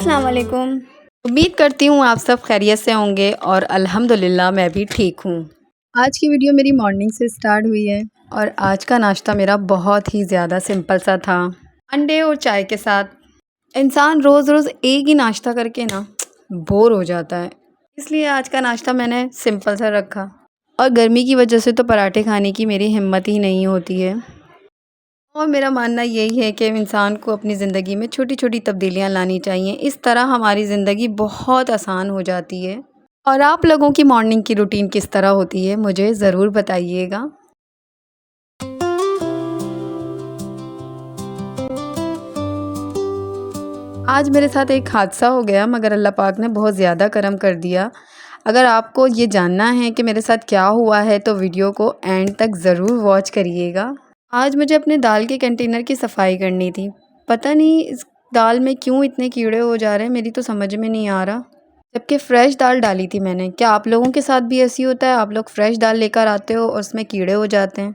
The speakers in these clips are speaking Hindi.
अस्सलाम वालेकुम। उम्मीद करती हूँ आप सब खैरियत से होंगे और अल्हम्दुलिल्लाह मैं भी ठीक हूँ। आज की वीडियो मेरी मॉर्निंग से स्टार्ट हुई है और आज का नाश्ता मेरा बहुत ही ज़्यादा सिंपल सा था। अंडे और चाय के साथ इंसान रोज़ रोज़ एक ही नाश्ता करके ना बोर हो जाता है, इसलिए आज का नाश्ता मैंने सिंपल सा रखा। और गर्मी की वजह से तो पराठे खाने की मेरी हिम्मत ही नहीं होती है। और मेरा मानना यही है कि इंसान को अपनी ज़िंदगी में छोटी छोटी तब्दीलियाँ लानी चाहिए, इस तरह हमारी ज़िंदगी बहुत आसान हो जाती है। और आप लोगों की मॉर्निंग की रूटीन किस तरह होती है मुझे ज़रूर बताइएगा। आज मेरे साथ एक हादसा हो गया, मगर अल्लाह पाक ने बहुत ज़्यादा करम कर दिया। अगर आपको ये जानना है कि मेरे साथ क्या हुआ है तो वीडियो को एंड तक ज़रूर वॉच करिएगा। आज मुझे अपने दाल के कंटेनर की सफाई करनी थी। पता नहीं इस दाल में क्यों इतने कीड़े हो जा रहे हैं, मेरी तो समझ में नहीं आ रहा। जबकि फ़्रेश दाल डाली थी मैंने। क्या आप लोगों के साथ भी ऐसी होता है, आप लोग फ़्रेश दाल लेकर आते हो और उसमें कीड़े हो जाते हैं?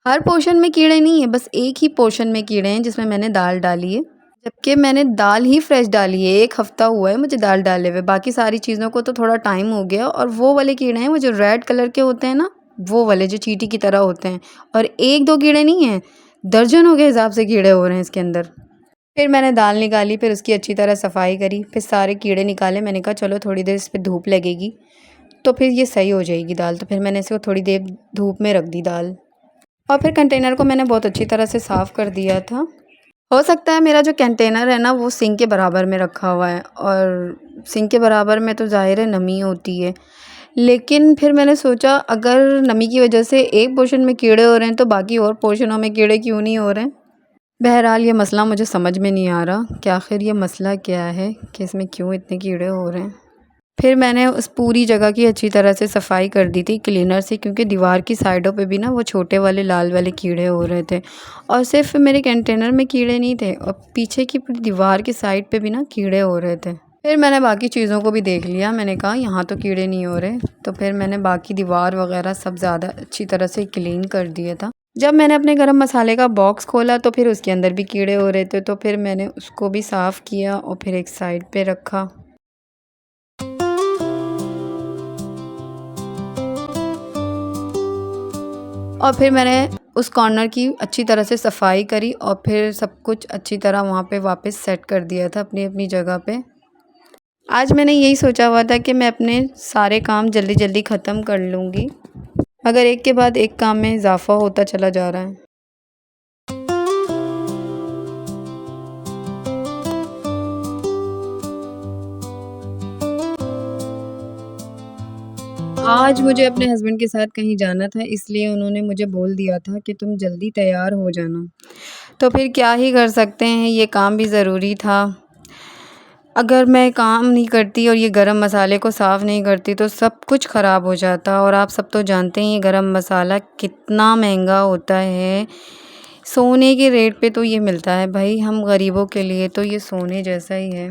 हर पोर्शन में कीड़े नहीं है, बस एक ही पोर्शन में कीड़े हैं जिसमें मैंने दाल डाली है। जबकि मैंने दाल ही फ्रेश डाली है, 1 हफ़्ता हुआ है मुझे दाल डाले हुए, बाकी सारी चीज़ों को तो थोड़ा टाइम हो गया। और वो वाले कीड़े हैं वो जो रेड कलर के होते हैं ना, वो वाले जो चींटी की तरह होते हैं। और 1-2 कीड़े नहीं हैं, दर्जनों के हिसाब से कीड़े हो रहे हैं इसके अंदर। फिर मैंने दाल निकाली, फिर उसकी अच्छी तरह सफाई करी, फिर सारे कीड़े निकाले। मैंने कहा चलो थोड़ी देर इस पे धूप लगेगी तो फिर ये सही हो जाएगी दाल। तो फिर मैंने इसको थोड़ी देर धूप में रख दी दाल। और फिर कंटेनर को मैंने बहुत अच्छी तरह से साफ़ कर दिया था। हो सकता है मेरा जो कंटेनर है ना वो सिंक के बराबर में रखा हुआ है, और सिंक के बराबर में तो ज़ाहिर है नमी होती है। लेकिन फिर मैंने सोचा अगर नमी की वजह से एक पोर्शन में कीड़े हो रहे हैं तो बाकी और पोर्शनों में कीड़े क्यों नहीं हो रहे हैं। बहरहाल ये मसला मुझे समझ में नहीं आ रहा कि आखिर ये मसला क्या है कि इसमें क्यों इतने कीड़े हो रहे हैं। फिर मैंने उस पूरी जगह की अच्छी तरह से सफाई कर दी थी क्लीनर से, क्योंकि दीवार की साइडों पे भी ना वो छोटे वाले लाल वाले कीड़े हो रहे थे। और सिर्फ मेरे कंटेनर में कीड़े नहीं थे, और पीछे की पूरी दीवार की साइड पे भी ना कीड़े हो रहे थे। फिर मैंने बाकी चीज़ों को भी देख लिया, मैंने कहा यहाँ तो कीड़े नहीं हो रहे। तो फिर मैंने बाकी दीवार वगैरह सब ज़्यादा अच्छी तरह से क्लीन कर दिया था। जब मैंने अपने गरम मसाले का बॉक्स खोला तो फिर उसके अंदर भी कीड़े हो रहे थे, तो फिर मैंने उसको भी साफ़ किया और फिर एक साइड पे रखा। और फिर मैंने उस कॉर्नर की अच्छी तरह से सफाई करी और फिर सब कुछ अच्छी तरह वहाँ पे वापस सेट कर दिया था अपनी अपनी जगह पे। आज मैंने यही सोचा हुआ था कि मैं अपने सारे काम जल्दी जल्दी ख़त्म कर लूँगी, मगर एक के बाद एक काम में इजाफ़ा होता चला जा रहा है। आज मुझे अपने हस्बैंड के साथ कहीं जाना था, इसलिए उन्होंने मुझे बोल दिया था कि तुम जल्दी तैयार हो जाना। तो फिर क्या ही कर सकते हैं, ये काम भी ज़रूरी था। अगर मैं काम नहीं करती और ये गरम मसाले को साफ़ नहीं करती तो सब कुछ ख़राब हो जाता। और आप सब तो जानते हैं ये गरम मसाला कितना महंगा होता है। सोने के रेट पे तो ये मिलता है भाई, हम गरीबों के लिए तो ये सोने जैसा ही है।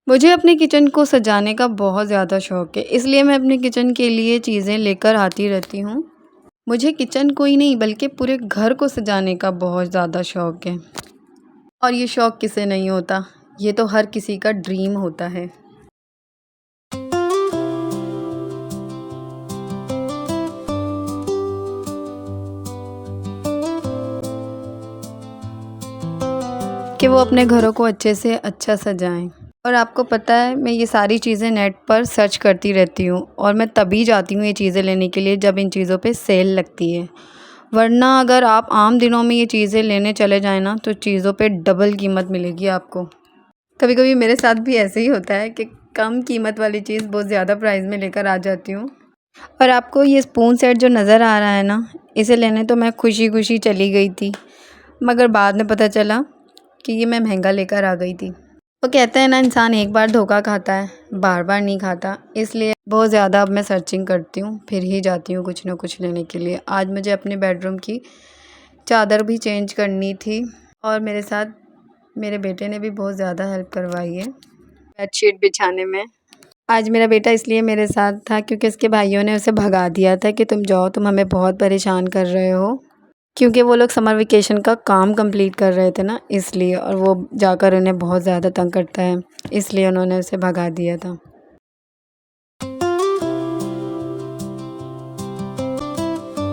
मुझे अपने किचन को सजाने का बहुत ज़्यादा शौक़ है, इसलिए मैं अपने किचन के लिए चीज़ें लेकर आती रहती हूँ। मुझे किचन को ही नहीं बल्कि पूरे घर को सजाने का बहुत ज़्यादा शौक़ है। और ये शौक़ किसे नहीं होता, ये तो हर किसी का ड्रीम होता है। कि वो अपने घरों को अच्छे से अच्छा सजाएं। और आपको पता है मैं ये सारी चीज़ें नेट पर सर्च करती रहती हूँ, और मैं तभी जाती हूँ ये चीज़ें लेने के लिए जब इन चीज़ों पे सेल लगती है। वरना अगर आप आम दिनों में ये चीज़ें लेने चले जाएँ ना तो चीज़ों पे डबल कीमत मिलेगी आपको। कभी कभी मेरे साथ भी ऐसे ही होता है कि कम कीमत वाली चीज़ बहुत ज़्यादा प्राइस में लेकर आ जाती हूँ। और आपको ये स्पून सेट जो नज़र आ रहा है ना, इसे लेने तो मैं खुशी खुशी चली गई थी, मगर बाद में पता चला कि ये मैं महंगा लेकर आ गई थी। वो कहते हैं ना इंसान एक बार धोखा खाता है, बार बार नहीं खाता। इसलिए बहुत ज़्यादा अब मैं सर्चिंग करती हूँ, फिर ही जाती हूँ कुछ ना कुछ लेने के लिए। आज मुझे अपने बेडरूम की चादर भी चेंज करनी थी, और मेरे साथ मेरे बेटे ने भी बहुत ज़्यादा हेल्प करवाई है बेडशीट बिछाने में। आज मेरा बेटा इसलिए मेरे साथ था क्योंकि उसके भाइयों ने उसे भगा दिया था कि तुम जाओ, तुम हमें बहुत परेशान कर रहे हो। क्योंकि वो लोग समर वेकेशन का काम कंप्लीट कर रहे थे ना, इसलिए, और वो जाकर उन्हें बहुत ज़्यादा तंग करता है, इसलिए उन्होंने उसे भगा दिया था।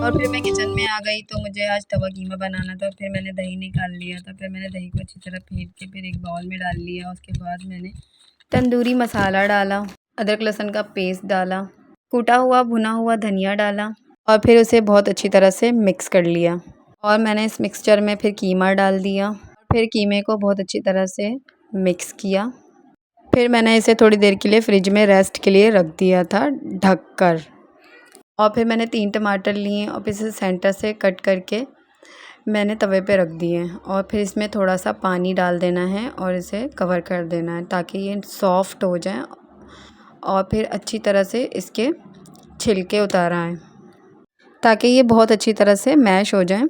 और फिर मैं किचन में आ गई तो मुझे आज तवा कीमा बनाना था। फिर मैंने दही निकाल लिया था। फिर मैंने दही को अच्छी तरह फेंट के फिर एक बाउल में डाल लिया। उसके बाद मैंने तंदूरी मसाला डाला, अदरक लहसुन का पेस्ट डाला, कूटा हुआ भुना हुआ धनिया डाला और फिर उसे बहुत अच्छी तरह से मिक्स कर लिया। और मैंने इस मिक्सचर में फिर कीमा डाल दिया। फिर कीमे को बहुत अच्छी तरह से मिक्स किया। फिर मैंने इसे थोड़ी देर के लिए फ्रिज में रेस्ट के लिए रख दिया था ढक कर। और फिर मैंने 3 टमाटर लिए और फिर इसे सेंटर से कट करके मैंने तवे पे रख दिए। और फिर इसमें थोड़ा सा पानी डाल देना है और इसे कवर कर देना है ताकि ये सॉफ़्ट हो जाए और फिर अच्छी तरह से इसके छिलके उतार आएँ, ताकि ये बहुत अच्छी तरह से मैश हो जाए।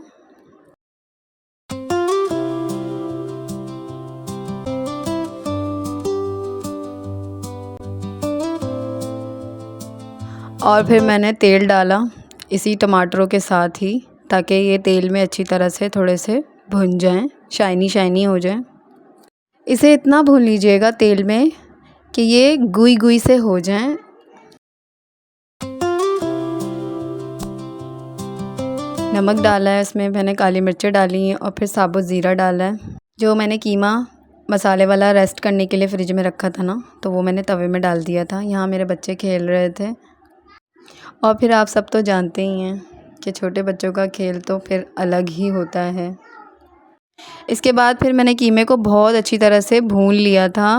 और फिर मैंने तेल डाला इसी टमाटरों के साथ ही, ताकि ये तेल में अच्छी तरह से थोड़े से भुन जाएं, शाइनी शाइनी हो जाए। इसे इतना भून लीजिएगा तेल में कि ये गुई गुई से हो जाएं। नमक डाला है इसमें, मैंने काली मिर्चें डाली हैं और फिर साबुत ज़ीरा डाला है। जो मैंने कीमा मसाले वाला रेस्ट करने के लिए फ्रिज में रखा था ना, तो वो मैंने तवे में डाल दिया था। यहाँ मेरे बच्चे खेल रहे थे। और फिर आप सब तो जानते ही हैं कि छोटे बच्चों का खेल तो फिर अलग ही होता है। इसके बाद फिर मैंने कीमे को बहुत अच्छी तरह से भून लिया था।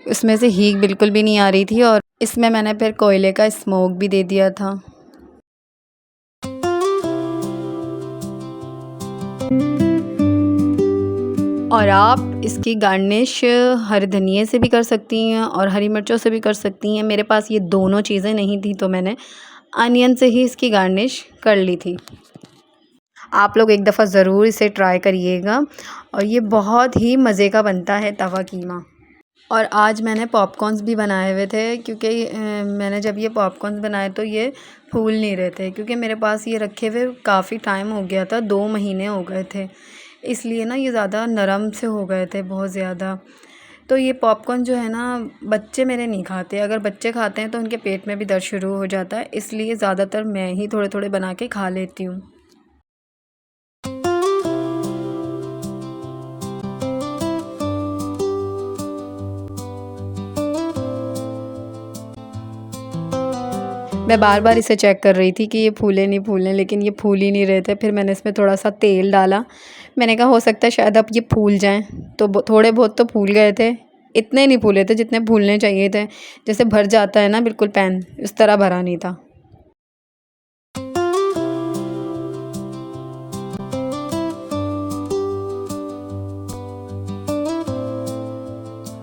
उसमें से हींग बिल्कुल भी नहीं आ रही थी और इसमें मैंने फिर कोयले का स्मोक भी दे दिया था। और आप इसकी गार्निश हरे धनिए से भी कर सकती हैं और हरी मिर्चों से भी कर सकती हैं। मेरे पास ये दोनों चीज़ें नहीं थी तो मैंने अनियन से ही इसकी गार्निश कर ली थी। आप लोग एक दफ़ा ज़रूर इसे ट्राई करिएगा और ये बहुत ही मज़े का बनता है तवा कीमा। और आज मैंने पॉपकॉर्न्स भी बनाए हुए थे, क्योंकि मैंने जब ये पॉपकॉर्न्स बनाए तो ये फूल नहीं रहे थे, क्योंकि मेरे पास ये रखे हुए काफ़ी टाइम हो गया था, 2 महीने हो गए थे, इसलिए ना ये ज़्यादा नरम से हो गए थे बहुत ज़्यादा। तो ये पॉपकॉर्न जो है ना, बच्चे मेरे नहीं खाते। अगर बच्चे खाते हैं तो उनके पेट में भी दर्द शुरू हो जाता है, इसलिए ज़्यादातर मैं ही थोड़े थोड़े बना के खा लेती हूँ। मैं बार बार इसे चेक कर रही थी कि ये फूले नहीं फूले, लेकिन ये फूल ही नहीं रहे थे। फिर मैंने इसमें थोड़ा सा तेल डाला। मैंने कहा हो सकता है शायद अब ये फूल जाएं, तो थोड़े बहुत तो फूल गए थे। इतने नहीं फूले थे जितने फूलने चाहिए थे। जैसे भर जाता है ना बिल्कुल पैन, उस तरह भरा नहीं था।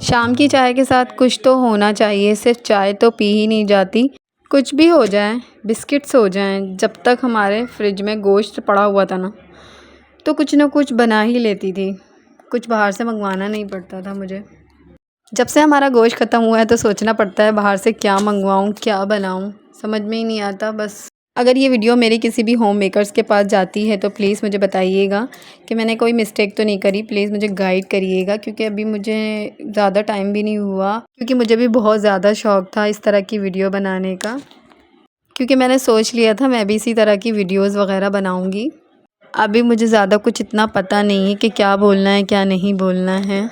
शाम की चाय के साथ कुछ तो होना चाहिए, सिर्फ चाय तो पी ही नहीं जाती। कुछ भी हो जाए, बिस्किट्स हो जाएं। जब तक हमारे फ्रिज में गोश्त पड़ा हुआ था ना, तो कुछ ना कुछ बना ही लेती थी। कुछ बाहर से मंगवाना नहीं पड़ता था मुझे। जब से हमारा गोश्त ख़त्म हुआ है तो सोचना पड़ता है बाहर से क्या मंगवाऊँ, क्या बनाऊँ, समझ में ही नहीं आता बस। अगर ये वीडियो मेरी किसी भी होम मेकर्स के पास जाती है तो प्लीज़ मुझे बताइएगा कि मैंने कोई मिस्टेक तो नहीं करी। प्लीज़ मुझे गाइड करिएगा, क्योंकि अभी मुझे ज़्यादा टाइम भी नहीं हुआ, क्योंकि मुझे भी बहुत ज़्यादा शौक़ था इस तरह की वीडियो बनाने का। क्योंकि मैंने सोच लिया था मैं भी इसी तरह की वीडियोज़ वग़ैरह बनाऊँगी। अभी मुझे ज़्यादा कुछ इतना पता नहीं है कि क्या बोलना है क्या नहीं बोलना है।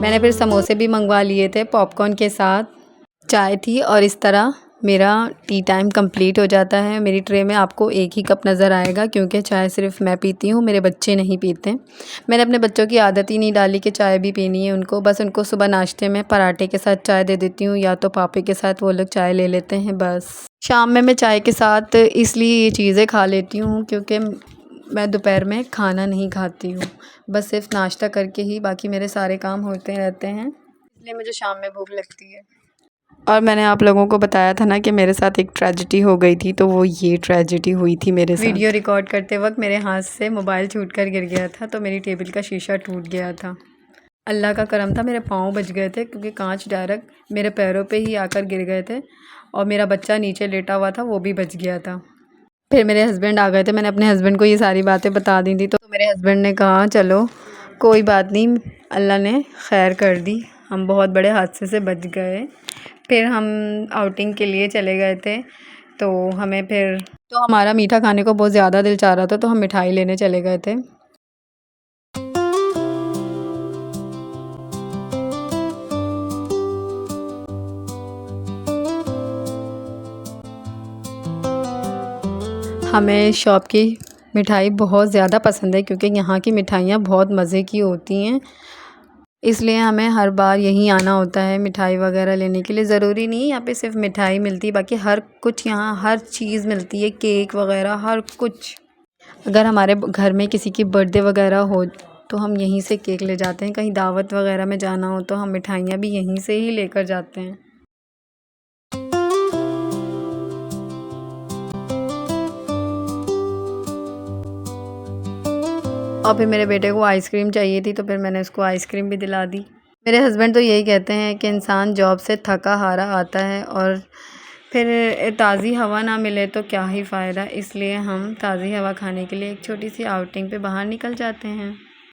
मैंने फिर समोसे भी मंगवा लिए थे पॉपकॉर्न के साथ। चाय थी और इस तरह मेरा टी टाइम कंप्लीट हो जाता है। मेरी ट्रे में आपको एक ही कप नज़र आएगा, क्योंकि चाय सिर्फ़ मैं पीती हूँ, मेरे बच्चे नहीं पीते। मैंने अपने बच्चों की आदत ही नहीं डाली कि चाय भी पीनी है उनको। बस उनको सुबह नाश्ते में पराठे के साथ चाय दे देती हूँ, या तो पापे के साथ वो लोग चाय ले लेते हैं बस। शाम में मैं चाय के साथ इसलिए ये चीज़ें खा लेती हूँ क्योंकि मैं दोपहर में खाना नहीं खाती हूँ, बस सिर्फ नाश्ता करके ही बाकी मेरे सारे काम होते रहते हैं, इसलिए मुझे शाम में भूख लगती है। और मैंने आप लोगों को बताया था ना कि मेरे साथ एक ट्रेजेडी हो गई थी, तो वो ये ट्रेजेडी हुई थी मेरे साथ। वीडियो रिकॉर्ड करते वक्त मेरे हाथ से मोबाइल छूट कर गिर गया था, तो मेरी टेबल का शीशा टूट गया था। अल्लाह का करम था, मेरे पाँव बच गए थे क्योंकि कांच डायरेक्ट मेरे पैरों पे ही आकर गिर गए थे और मेरा बच्चा नीचे लेटा हुआ था, वो भी बच गया था। फिर मेरे हस्बैंड आ गए थे, मैंने अपने हस्बैंड को ये सारी बातें बता दी थी, तो मेरे हस्बैंड ने कहा चलो कोई बात नहीं, अल्लाह ने खैर कर दी, हम बहुत बड़े हादसे से बच गए। फिर हम आउटिंग के लिए चले गए थे, तो हमारा मीठा खाने को बहुत ज़्यादा दिल चाह रहा था, तो हम मिठाई लेने चले गए थे। हमें शॉप की मिठाई बहुत ज़्यादा पसंद है क्योंकि यहाँ की मिठाइयाँ बहुत मज़े की होती हैं, इसलिए हमें हर बार यहीं आना होता है मिठाई वगैरह लेने के लिए। ज़रूरी नहीं यहाँ पे सिर्फ मिठाई मिलती है, बाकी हर कुछ यहाँ हर चीज़ मिलती है, केक वगैरह हर कुछ। अगर हमारे घर में किसी की बर्थडे वगैरह हो तो हम यहीं से केक ले जाते हैं, कहीं दावत वगैरह में जाना हो तो हम मिठाइयाँ भी यहीं से ही लेकर जाते हैं। और फिर मेरे बेटे को आइसक्रीम चाहिए थी, तो फिर मैंने उसको आइसक्रीम भी दिला दी। मेरे हस्बैंड तो यही कहते हैं कि इंसान जॉब से थका हारा आता है और फिर ताज़ी हवा ना मिले तो क्या ही फ़ायदा, इसलिए हम ताज़ी हवा खाने के लिए एक छोटी सी आउटिंग पे बाहर निकल जाते हैं।